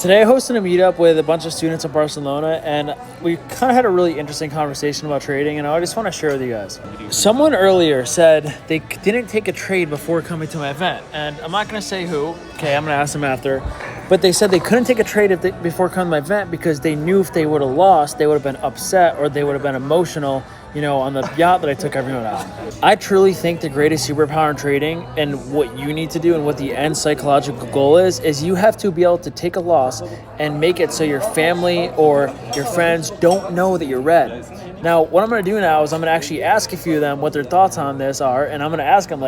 Today I hosted a meetup with a bunch of students in Barcelona, and we kind of had a really interesting conversation about trading, and I just want to share with you guys. Someone earlier said they didn't take a trade before coming to my event, and I'm not going to say who. Okay, I'm going to ask them after. But they said they couldn't take a trade before coming to my event because they knew if they would have lost, they would have been upset or they would have been emotional, on the yacht that I took everyone out. I truly think the greatest superpower in trading and what you need to do and what the end psychological goal is you have to be able to take a loss and make it so your family or your friends don't know that you're red. Now, what I'm going to do now is I'm going to actually ask a few of them what their thoughts on this are, and I'm going to ask them,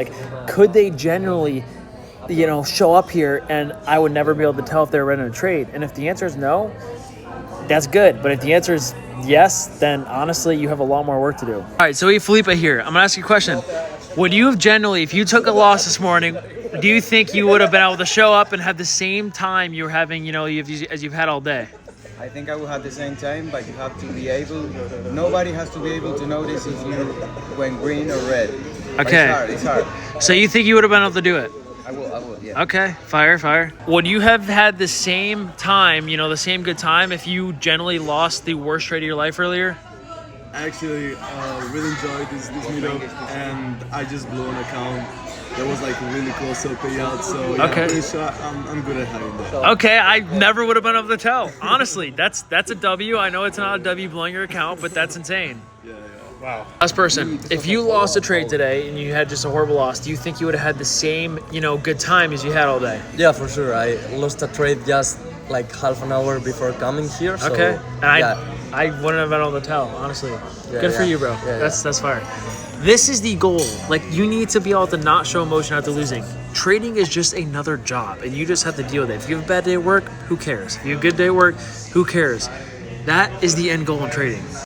could they genuinely show up here and I would never be able to tell if they're ready to trade? And if the answer is no, that's good. But if the answer is yes, then honestly, you have a lot more work to do. All right, so we have Felipe here. I'm gonna ask you a question. Would you have generally, if you took a loss this morning, do you think you would have been able to show up and have the same time you were having, as you've had all day? I think I will have the same time, but you have to be able, nobody has to be able to notice if you went green or red. Okay. It's hard. So you think you would have been able to do it? I will, yeah. Okay, fire. Would you have had the same time, the same good time if you generally lost the worst trade of your life earlier? Actually, really enjoyed this meetup, and I just blew an account that was really close to a payout, so yeah, Okay. I'm pretty sure I'm good at having that. Okay, I never would have been able to tell. Honestly, that's a W. I know it's not a W blowing your account, but that's insane. Yeah. Wow. Last person, if you lost a trade today and you had just a horrible loss, do you think you would have had the same, good time as you had all day? Yeah, for sure. I lost a trade just half an hour before coming here. So, Okay. And yeah. I wouldn't have been able to tell, honestly. Good for you, bro. Yeah, That's fire. This is the goal. You need to be able to not show emotion after losing. Trading is just another job, and you just have to deal with it. If you have a bad day at work, who cares? If you have a good day at work, who cares? That is the end goal in trading.